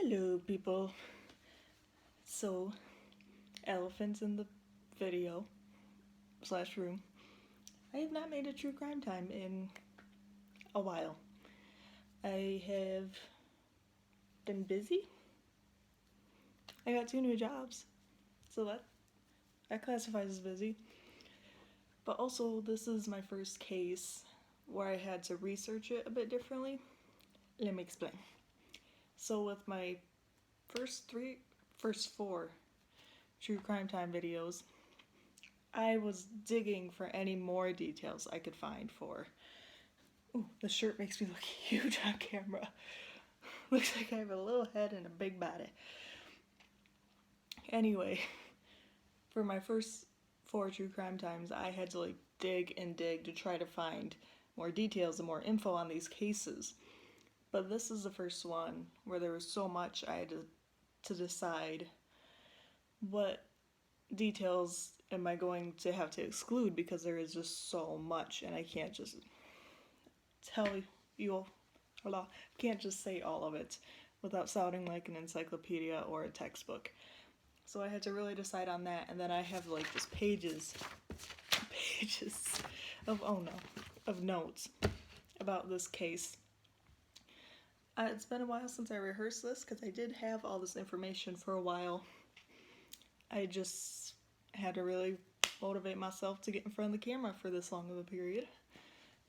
Hello, people. So, elephants in the video / room. I have not made a true crime time in a while. I have been busy. I got 2 new jobs, so that classifies as busy. But also, this is my first case where I had to research it a bit differently. Let me explain. So with my first 4 true crime time videos, I was digging for any more details I could find for. Ooh, the shirt makes me look huge on camera. Looks like I have a little head and a big body. Anyway, for my first 4 true crime times, I had to dig and dig to try to find more details and more info on these cases. But this is the first one where there was so much I had to decide what details am I going to have to exclude, because there is just so much and I can't just tell you all. Can't just say all of it without sounding like an encyclopedia or a textbook. So I had to really decide on that, and then I have just pages of notes about this case. It's been a while since I rehearsed this because I did have all this information for a while. I just had to really motivate myself to get in front of the camera for this long of a period.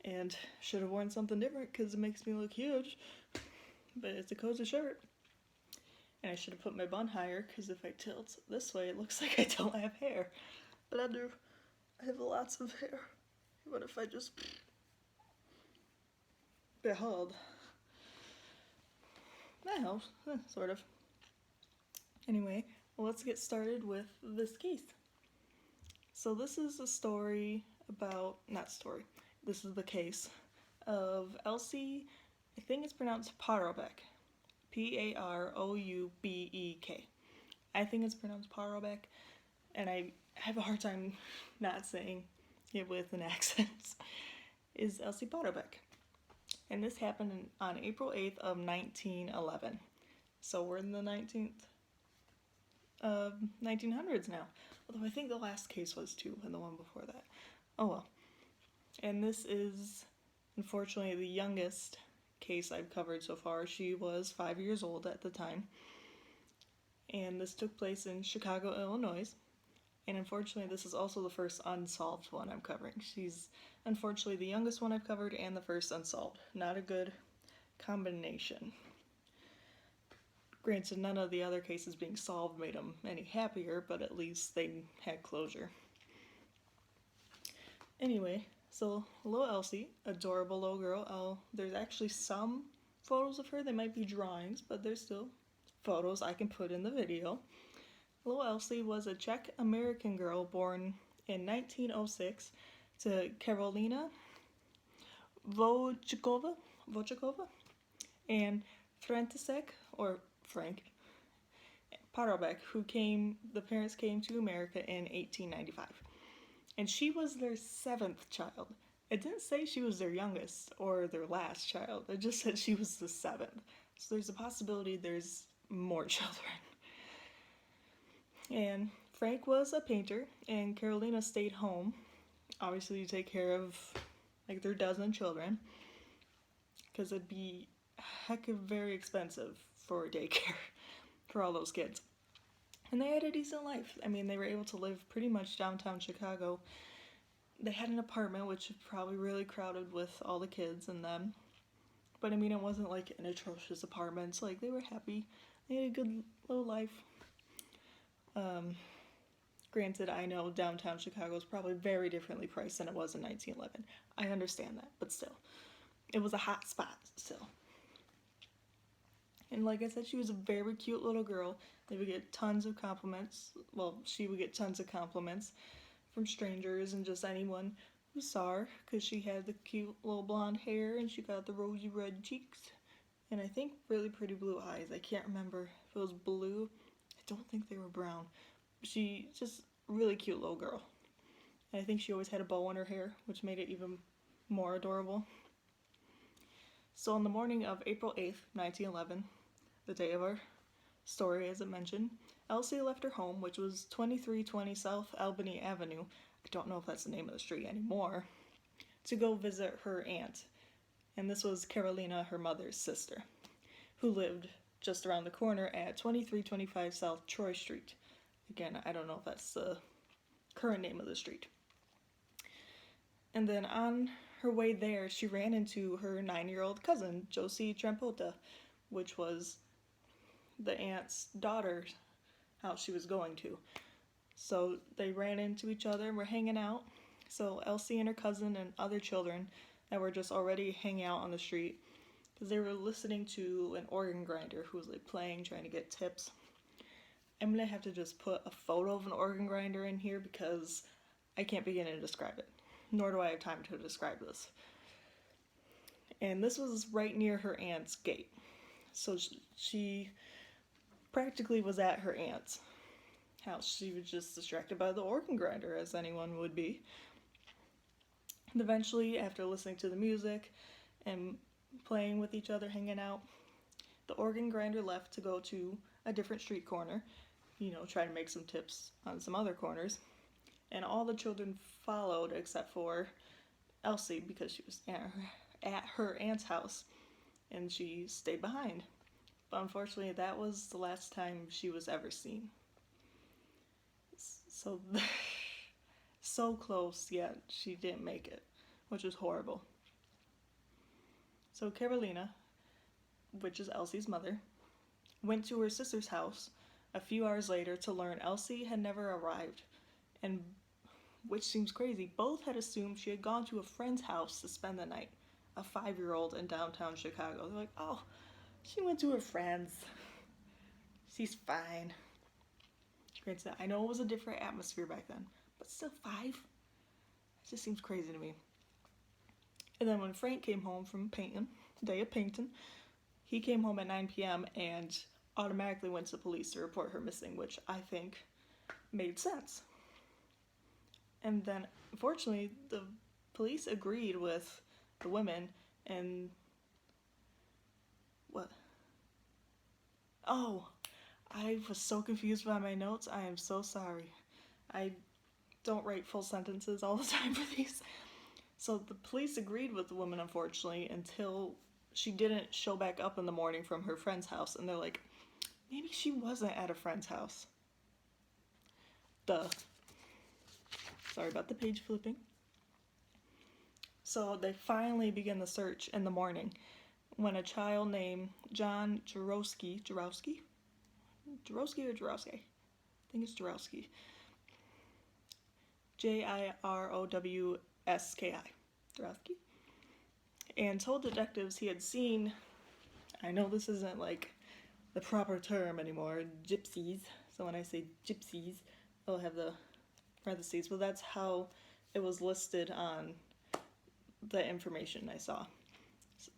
And should have worn something different because it makes me look huge. But it's a cozy shirt. And I should have put my bun higher because if I tilt this way, it looks like I don't have hair. But I do. I have lots of hair. What if I just behold? That helps, sort of. Anyway, let's get started with this case. So this is a story about, this is the case of Elsie, I think it's pronounced Paroubek. Paroubek. I think it's pronounced Paroubek, and I have a hard time not saying it with an accent, is Elsie Paroubek. And this happened on April 8th of 1911. So we're in the 1900s now. Although I think the last case was too, and the one before that. Oh well. And this is, unfortunately, the youngest case I've covered so far. She was 5 years old at the time. And this took place in Chicago, Illinois. And unfortunately, this is also the first unsolved one I'm covering. She's unfortunately the youngest one I've covered and the first unsolved. Not a good combination. Granted, none of the other cases being solved made them any happier, but at least they had closure. Anyway, so little Elsie, adorable little girl. There's actually some photos of her. They might be drawings, but there's still photos I can put in the video. Little Elsie was a Czech-American girl born in 1906 to Karolina Wojcikova and František, or Frank, Paroubek, the parents came to America in 1895. And she was their 7th child. It didn't say she was their youngest or their last child. It just said she was the 7th. So there's a possibility there's more children. And Frank was a painter, and Carolina stayed home, obviously to take care of their dozen children, because it'd be very expensive for daycare for all those kids. And they had a decent life. I mean, they were able to live pretty much downtown Chicago. They had an apartment, which was probably really crowded with all the kids and them. But I mean, it wasn't like an atrocious apartment. They were happy. They had a good little life. Granted, I know downtown Chicago is probably very differently priced than it was in 1911. I understand that, but still. It was a hot spot, still. And like I said, she was a very cute little girl. They would get tons of compliments. Well, she would get tons of compliments from strangers and just anyone who saw her, because she had the cute little blonde hair and she got the rosy red cheeks. And I think really pretty blue eyes. I can't remember if it was blue. I don't think they were brown. She just really cute little girl. And I think she always had a bow in her hair, which made it even more adorable. So on the morning of April 8th, 1911, the day of our story, as I mentioned, Elsie left her home, which was 2320 South Albany Avenue, I don't know if that's the name of the street anymore, to go visit her aunt. And this was Carolina, her mother's sister, who lived just around the corner at 2325 South Troy Street. Again, I don't know if that's the current name of the street. And then on her way there, she ran into her 9-year-old cousin, Josie Trampota, which was the aunt's daughter's house she was going to. So they ran into each other and were hanging out. So Elsie and her cousin and other children that were just already hanging out on the street, because they were listening to an organ grinder who was like playing, trying to get tips. I'm gonna have to just put a photo of an organ grinder in here because I can't begin to describe it, nor do I have time to describe this. And this was right near her aunt's gate. So she practically was at her aunt's house. She was just distracted by the organ grinder, as anyone would be. And eventually, after listening to the music and playing with each other, hanging out, the organ grinder left to go to a different street corner, try to make some tips on some other corners. And all the children followed except for Elsie, because she was at her aunt's house and she stayed behind. But unfortunately, that was the last time she was ever seen. So, so close, yet she didn't make it, which was horrible. So Carolina, which is Elsie's mother, went to her sister's house a few hours later to learn Elsie had never arrived, and which seems crazy, both had assumed she had gone to a friend's house to spend the night, a 5-year-old in downtown Chicago. They're like, oh, she went to her friend's. She's fine. Granted, I know it was a different atmosphere back then, but still 5? It just seems crazy to me. And then when Frank came home from painting, day of painting, he came home at 9 p.m. and automatically went to the police to report her missing, which I think made sense. And then, unfortunately, the police agreed with the women and... What? Oh, I was so confused by my notes. I am so sorry. I don't write full sentences all the time for these. So the police agreed with the woman, unfortunately, until she didn't show back up in the morning from her friend's house. And they're like, maybe she wasn't at a friend's house. Duh. Sorry about the page flipping. So they finally begin the search in the morning when a child named John Jarowski, I think it's Jarowski. Jirowski. Jarowski. And told detectives he had seen, I know this isn't like the proper term anymore, gypsies. So when I say gypsies, I'll have the parentheses, but that's how it was listed on the information I saw.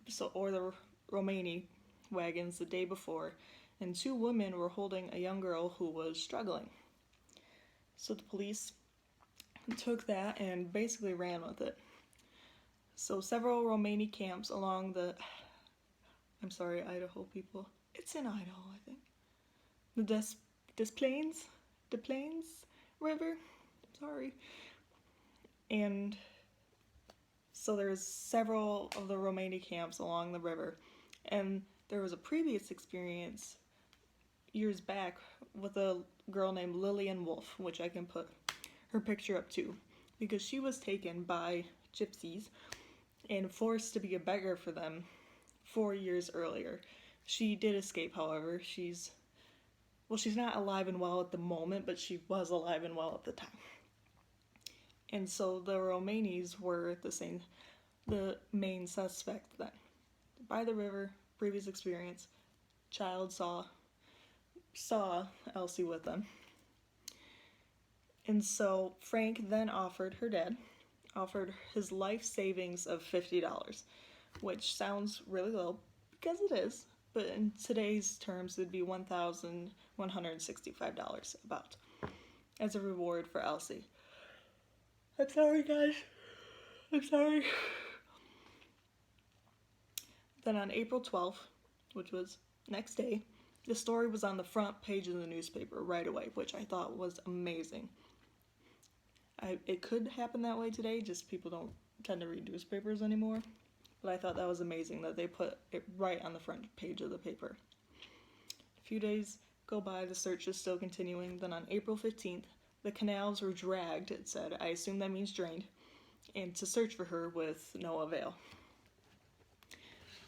So, or the Romani wagons the day before, and 2 women were holding a young girl who was struggling. So the police took that and basically ran with it. So several Romani camps along the, I'm sorry, Idaho people. It's in Idaho, I think. The Des Plaines River. Sorry. And so there's several of the Romani camps along the river. And there was a previous experience years back with a girl named Lillian Wolf, which I can put her picture up too, because she was taken by gypsies and forced to be a beggar for them 4 years earlier. She did escape, however. She's not alive and well at the moment, but she was alive and well at the time. And so the Romanis were the main suspect then. By the river, previous experience, child saw Elsie with them. And so Frank then offered his life savings of $50, which sounds really low, because it is, but in today's terms it'd be $1,165 about, as a reward for Elsie. I'm sorry, guys. I'm sorry. Then on April 12th, which was next day, The story was on the front page of the newspaper right away, which I thought was amazing. It could happen that way today, just people don't tend to read newspapers anymore. But I thought that was amazing that they put it right on the front page of the paper. A few days go by, the search is still continuing. Then on April 15th, the canals were dragged, it said, I assume that means drained, and to search for her with no avail.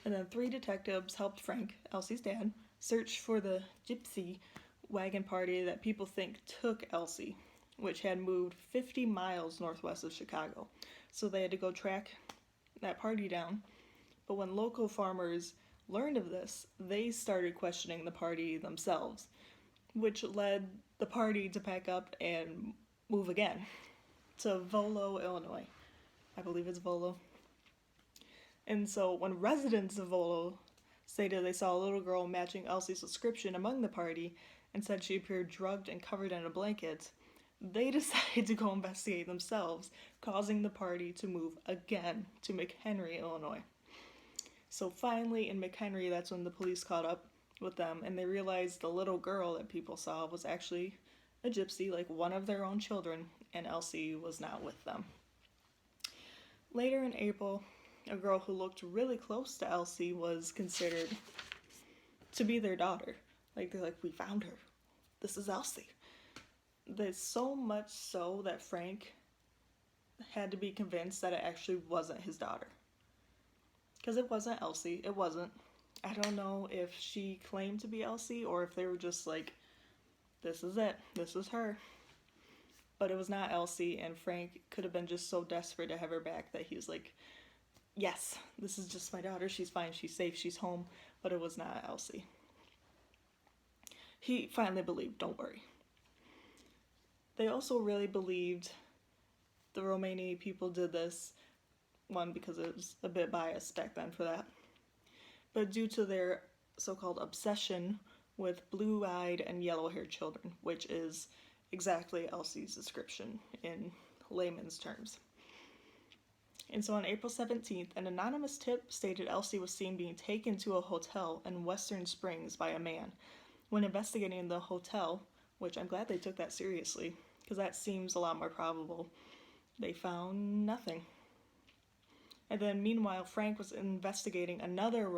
And then 3 detectives helped Frank, Elsie's dad, search for the gypsy wagon party that people think took Elsie, which had moved 50 miles northwest of Chicago. So they had to go track that party down. But when local farmers learned of this, they started questioning the party themselves, which led the party to pack up and move again to Volo, Illinois. I believe it's Volo. And so when residents of Volo stated they saw a little girl matching Elsie's description among the party and said she appeared drugged and covered in a blanket, they decided to go investigate themselves, causing the party to move again to McHenry, Illinois. So finally in McHenry, that's when the police caught up with them and they realized the little girl that people saw was actually a gypsy, like one of their own children, and Elsie was not with them. Later in April, a girl who looked really close to Elsie was considered to be their daughter. They're like, we found her. This is Elsie. There's so much so that Frank had to be convinced that it actually wasn't his daughter. Because it wasn't Elsie. It wasn't. I don't know if she claimed to be Elsie or if they were just like, this is it. This is her. But it was not Elsie, and Frank could have been just so desperate to have her back that he's like, yes, this is just my daughter. She's fine. She's safe. She's home. But it was not Elsie. He finally believed, don't worry. They also really believed the Romani people did this, one, because it was a bit biased back then for that, but due to their so-called obsession with blue-eyed and yellow-haired children, which is exactly Elsie's description in layman's terms. And so on April 17th, an anonymous tip stated Elsie was seen being taken to a hotel in Western Springs by a man. When investigating the hotel, which I'm glad they took that seriously, because that seems a lot more probable, they found nothing. And then meanwhile, Frank was investigating another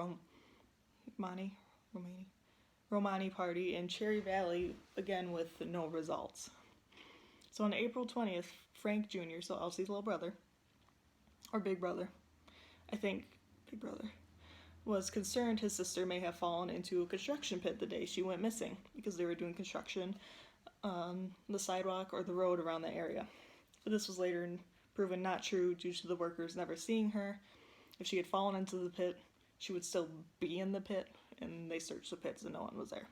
Romani party in Cherry Valley, again with no results. So on April 20th, Frank Jr., so Elsie's little brother, or big brother, I think big brother, was concerned his sister may have fallen into a construction pit the day she went missing, because they were doing construction on the sidewalk or the road around the area. But this was later proven not true due to the workers never seeing her. If she had fallen into the pit, she would still be in the pit, and they searched the pits and no one was there.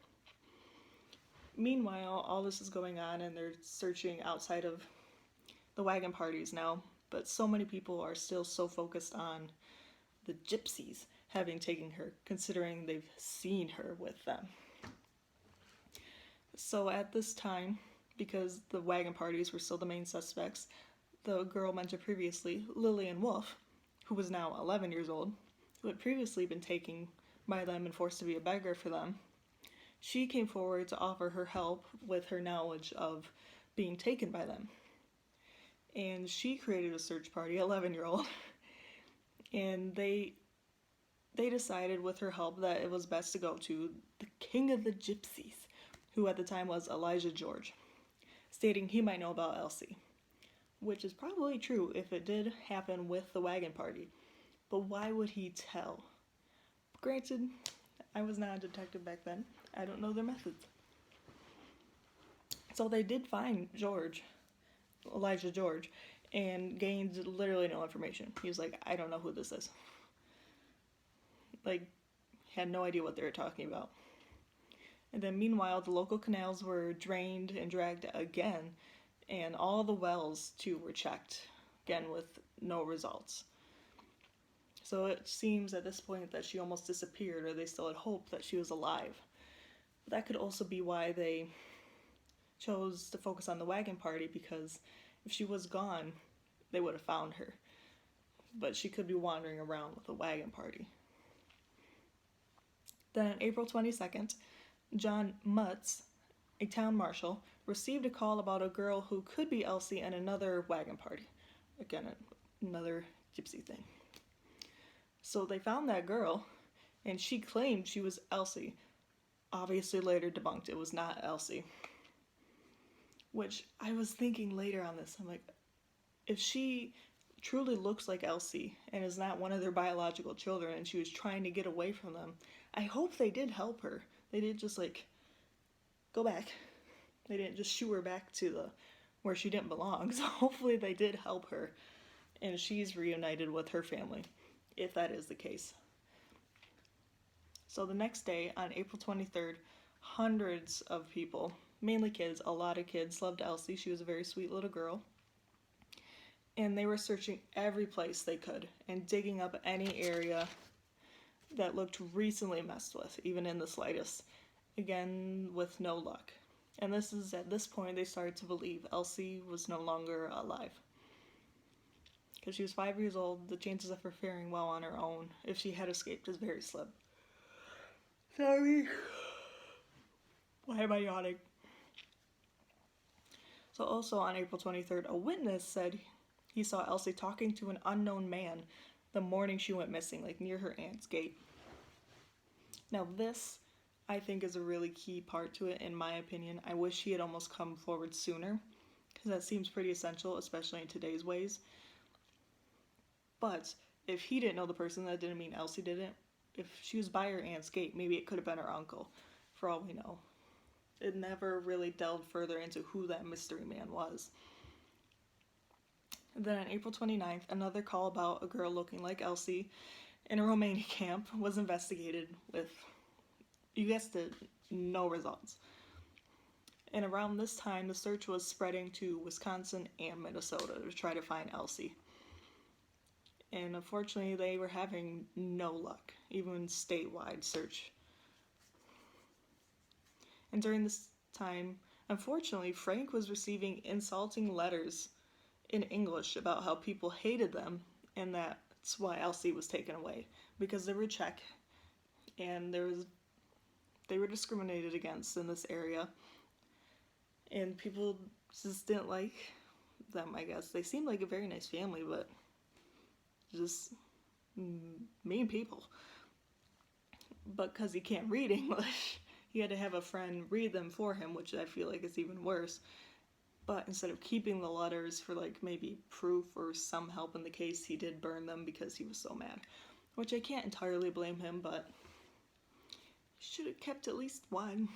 Meanwhile, all this is going on and they're searching outside of the wagon parties now, but so many people are still so focused on the gypsies having taken her, considering they've seen her with them. So at this time, because the wagon parties were still the main suspects, the girl mentioned previously, Lillian Wolf, who was now 11 years old, who had previously been taken by them and forced to be a beggar for them, she came forward to offer her help with her knowledge of being taken by them. And she created a search party, 11-year-old, and they decided with her help that it was best to go to the king of the gypsies, who at the time was Elijah George, stating he might know about Elsie, which is probably true if it did happen with the wagon party, but why would he tell? Granted, I was not a detective back then. I don't know their methods. So they did find Elijah George, and gained literally no information. He was like, I don't know who this is. Had no idea what they were talking about. And then meanwhile, the local canals were drained and dragged again, and all the wells, too, were checked, again with no results. So it seems at this point that she almost disappeared, or they still had hope that she was alive. But that could also be why they chose to focus on the wagon party, because if she was gone, they would have found her. But she could be wandering around with a wagon party. Then on April 22nd, John Mutz, a town marshal, received a call about a girl who could be Elsie and another wagon party. Again, another gypsy thing. So they found that girl, and she claimed she was Elsie. Obviously later debunked it was not Elsie. Which I was thinking later on this, I'm like, if she truly looks like Elsie and is not one of their biological children and she was trying to get away from them, I hope they did help her. They didn't just like go back. They didn't just shoo her back to the where she didn't belong. So hopefully they did help her and she's reunited with her family, if that is the case. So the next day, on April 23rd, hundreds of people, mainly kids, a lot of kids, loved Elsie. She was a very sweet little girl. And they were searching every place they could and digging up any area that looked recently messed with, even in the slightest. Again, with no luck. And this is at this point they started to believe Elsie was no longer alive. Because she was 5 years old, the chances of her faring well on her own, if she had escaped, is very slim. Sorry. Why am I yawning? So also on April 23rd, a witness said he saw Elsie talking to an unknown man the morning she went missing, like near her aunt's gate. Now this, I think, is a really key part to it, in my opinion. I wish he had almost come forward sooner, because that seems pretty essential, especially in today's ways. But if he didn't know the person, that didn't mean Elsie didn't. If she was by her aunt's gate, maybe it could have been her uncle, for all we know. It never really delved further into who that mystery man was. And then on April 29th, another call about a girl looking like Elsie in a Romania camp was investigated with, you guessed it, no results. And around this time, the search was spreading to Wisconsin and Minnesota to try to find Elsie. And unfortunately, they were having no luck, even statewide search. And during this time, unfortunately, Frank was receiving insulting letters in English about how people hated them, and that's why Elsie was taken away, because they were Czech, and they were discriminated against in this area, and people just didn't like them, I guess. They seemed like a very nice family, but just mean people. But because he can't read English, he had to have a friend read them for him, which I feel like is even worse. But instead of keeping the letters for like maybe proof or some help in the case, he did burn them because he was so mad. Which I can't entirely blame him, but he should have kept at least one.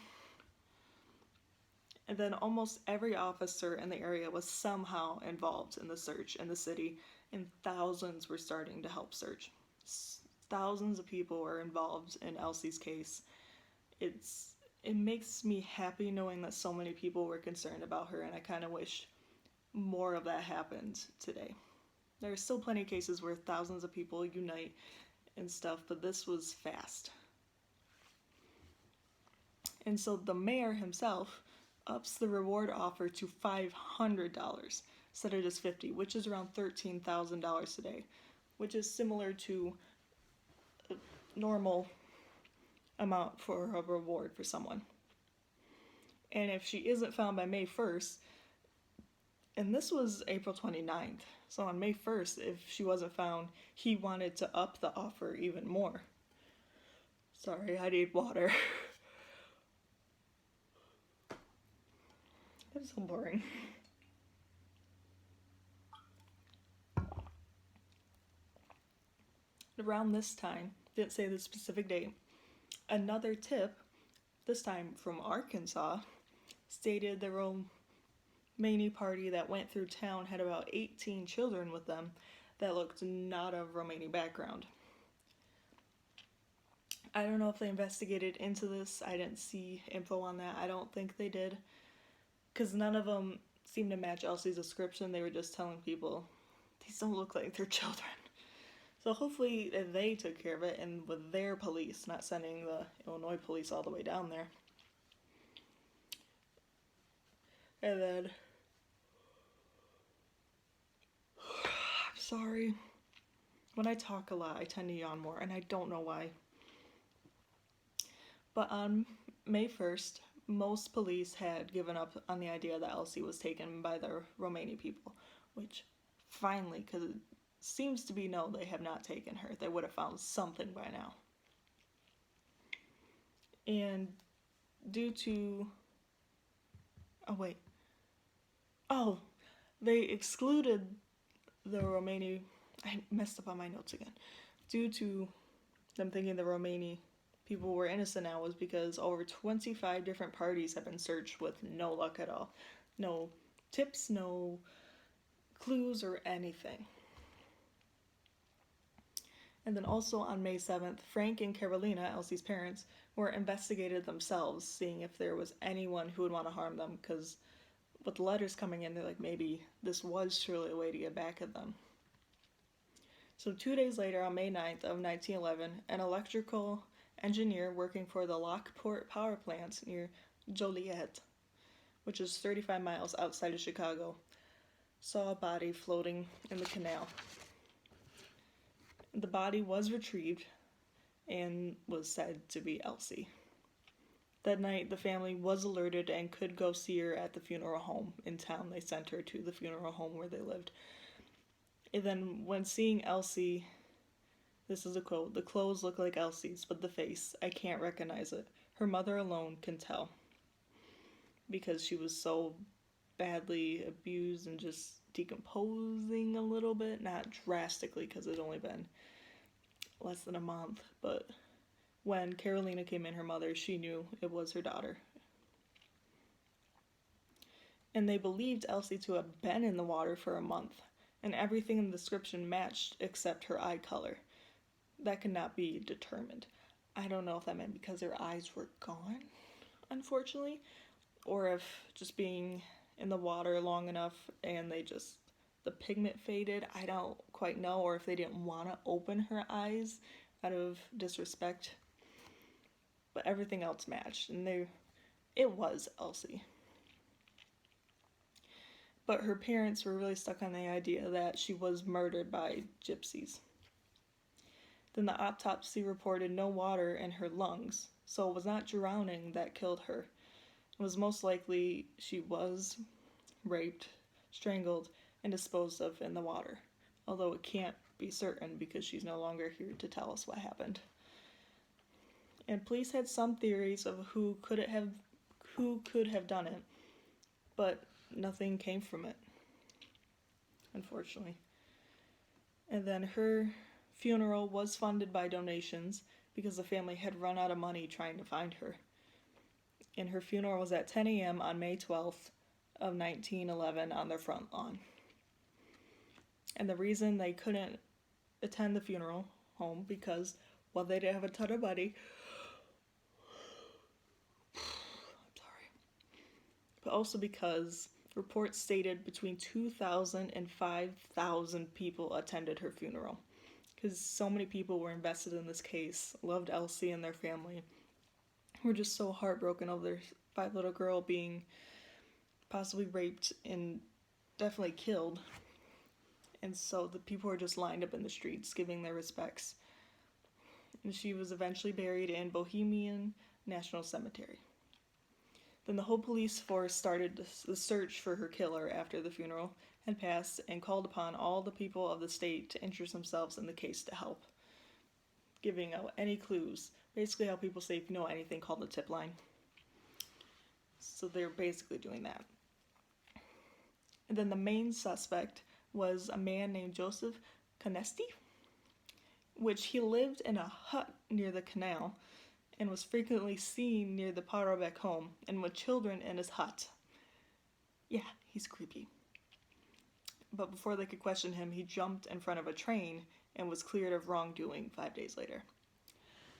And then almost every officer in the area was somehow involved in the search in the city, and thousands were starting to help search. Thousands of people were involved in Elsie's case. It makes me happy knowing that so many people were concerned about her, and I kind of wish more of that happened today. There are still plenty of cases where thousands of people unite and stuff, but this was fast. And so the mayor himself ups the reward offer to $500 instead of just $50, which is around $13,000 today, which is similar to a normal amount for a reward for someone. And if she isn't found by May 1st, and this was April 29th, so on May 1st, if she wasn't found, he wanted to up the offer even more. Sorry, I need water. That's so boring. Around this time, didn't say the specific date, another tip, this time from Arkansas, stated the Romani party that went through town had about 18 children with them that looked not of Romani background. I don't know if they investigated into this. I didn't see info on that. I don't think they did, because none of them seemed to match Elsie's description. They were just telling people, these don't look like their children. So hopefully they took care of it, and with their police, not sending the Illinois police all the way down there. And then, I'm sorry, when I talk a lot, I tend to yawn more, and I don't know why. But on May 1st, most police had given up on the idea that Elsie was taken by the Romani people, which finally, because it seems to be no, they have not taken her. They would have found something by now. And due to... they excluded the Romani... I messed up on my notes again. Due to them thinking the Romani people were innocent now was because over 25 different parties have been searched with no luck at all. No tips, no clues, or anything. And then also on May 7th, Frank and Carolina, Elsie's parents, were investigated themselves, seeing if there was anyone who would want to harm them, because with the letters coming in, they're like, maybe this was surely a way to get back at them. So 2 days later, on May 9th of 1911, an electrical engineer working for the Lockport power plant near Joliet, which is 35 miles outside of Chicago, saw a body floating in the canal. The body was retrieved and was said to be Elsie. That night, the family was alerted and could go see her at the funeral home in town. They sent her to the funeral home where they lived. And then when seeing Elsie, this is a quote, "The clothes look like Elsie's, but the face, I can't recognize it. Her mother alone can tell." Because she was so badly abused and just decomposing a little bit. Not drastically, because it had only been less than a month. But when Carolina came in, her mother, she knew it was her daughter. And they believed Elsie to have been in the water for a month. And everything in the description matched except her eye color. That could not be determined. I don't know if that meant because her eyes were gone, unfortunately, or if just being in the water long enough and the pigment faded. I don't quite know, or if they didn't want to open her eyes out of disrespect. But everything else matched, and it was Elsie. But her parents were really stuck on the idea that she was murdered by gypsies. Then the autopsy reported no water in her lungs, so it was not drowning that killed her. It was most likely she was raped, strangled, and disposed of in the water, although it can't be certain because she's no longer here to tell us what happened. And police had some theories of who could have done it, but nothing came from it, unfortunately. And then her funeral was funded by donations because the family had run out of money trying to find her. And her funeral was at 10 a.m. on May 12th of 1911 on their front lawn. And the reason they couldn't attend the funeral home because, well, they didn't have a ton of money. I'm sorry. But also because reports stated between 2,000 and 5,000 people attended her funeral. Because so many people were invested in this case, loved Elsie and their family, were just so heartbroken over their 5 little girl being possibly raped and definitely killed. And so the people were just lined up in the streets giving their respects. And she was eventually buried in Bohemian National Cemetery. Then the whole police force started the search for her killer after the funeral had passed and called upon all the people of the state to interest themselves in the case to help, giving out any clues. Basically how people say if you know anything, call the tip line. So they're basically doing that. And then the main suspect was a man named Joseph Canesti, which he lived in a hut near the canal and was frequently seen near the Paroubek home and with children in his hut. Yeah, he's creepy. But before they could question him, he jumped in front of a train and was cleared of wrongdoing 5 days later.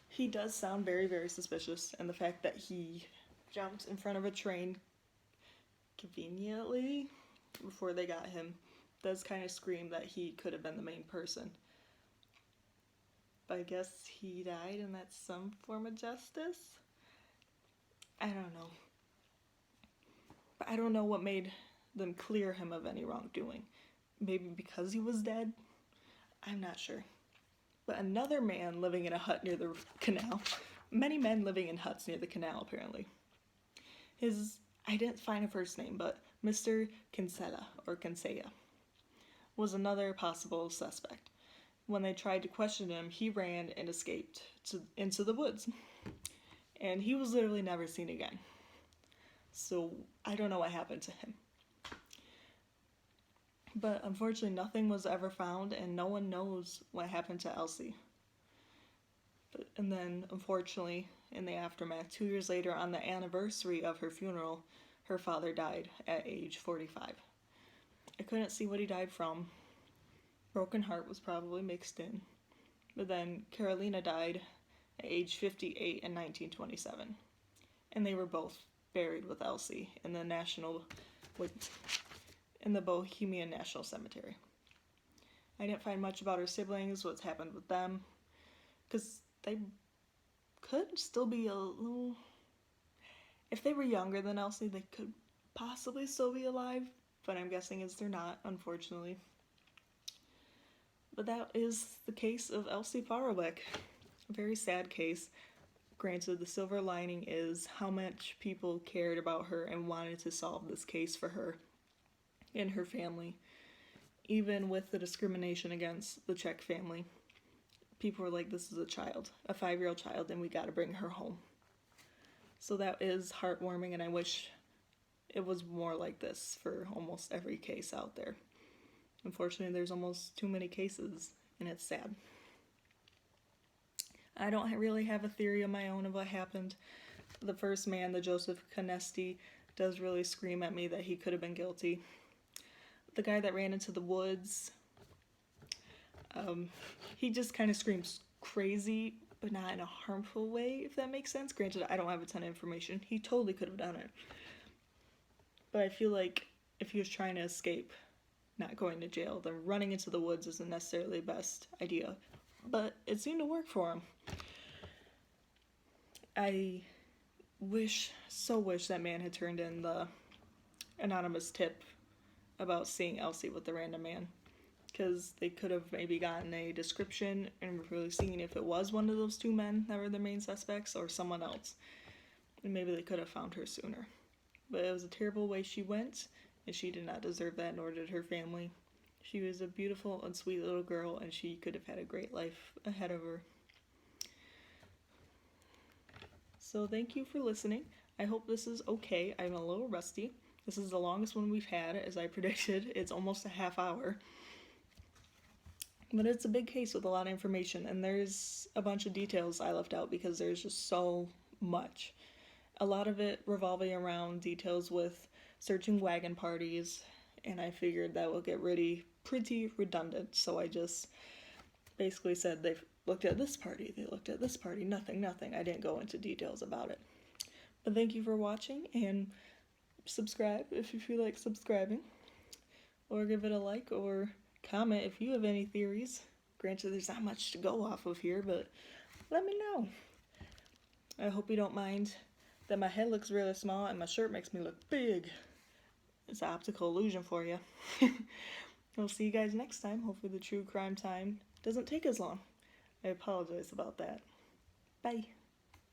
He does sound very, very suspicious, and the fact that he jumped in front of a train conveniently before they got him does kind of scream that he could have been the main person. But I guess he died and that's some form of justice? I don't know. But I don't know what made them clear him of any wrongdoing. Maybe because he was dead? I'm not sure. But another man living in a hut near the canal, many men living in huts near the canal, apparently. I didn't find a first name, but Mr. Kinsella, or Kinsella, was another possible suspect. When they tried to question him, he ran and escaped into the woods. And he was literally never seen again. So I don't know what happened to him. But unfortunately, nothing was ever found, and no one knows what happened to Elsie. And then, unfortunately, in the aftermath, 2 years later, on the anniversary of her funeral, her father died at age 45. I couldn't see what he died from. Broken heart was probably mixed in. But then Carolina died at age 58 in 1927. And they were both buried with Elsie in the Bohemian National Cemetery. I didn't find much about her siblings, what's happened with them, because they could still be a little... If they were younger than Elsie, they could possibly still be alive, but I'm guessing they're not, unfortunately. But that is the case of Elsie Paroubek. A very sad case. Granted, the silver lining is how much people cared about her and wanted to solve this case for her and her family. Even with the discrimination against the Czech family, people were like, this is a child, a 5-year-old child, and we gotta bring her home. So that is heartwarming, and I wish it was more like this for almost every case out there. Unfortunately, there's almost too many cases, and it's sad. I don't really have a theory of my own of what happened. The first man, the Joseph Canesti, does really scream at me that he could have been guilty. The guy that ran into the woods, he just kind of screams crazy, but not in a harmful way, if that makes sense. Granted, I don't have a ton of information. He totally could have done it. But I feel like if he was trying to escape not going to jail, then running into the woods isn't necessarily the best idea. But it seemed to work for him. I so wish that man had turned in the anonymous tip about seeing Elsie with the random man, because they could have maybe gotten a description and really seen if it was one of those two men that were the main suspects or someone else, and maybe they could have found her sooner. But it was a terrible way she went, and she did not deserve that, nor did her family. She was a beautiful and sweet little girl, and she could have had a great life ahead of her. So thank you for listening. I hope this is okay. I'm a little rusty. This is the longest one we've had, as I predicted. It's almost a half hour. But it's a big case with a lot of information, and there's a bunch of details I left out because there's just so much. A lot of it revolving around details with searching wagon parties, and I figured that would get pretty redundant, so I just basically said they've looked at this party, they looked at this party, nothing. I didn't go into details about it. But thank you for watching, and subscribe if you feel like subscribing, or give it a like, or comment if you have any theories. Granted, there's not much to go off of here, but let me know. I hope you don't mind that my head looks really small and my shirt makes me look big. It's an optical illusion for you. We'll see you guys next time. Hopefully the true crime time doesn't take as long. I apologize about that. Bye.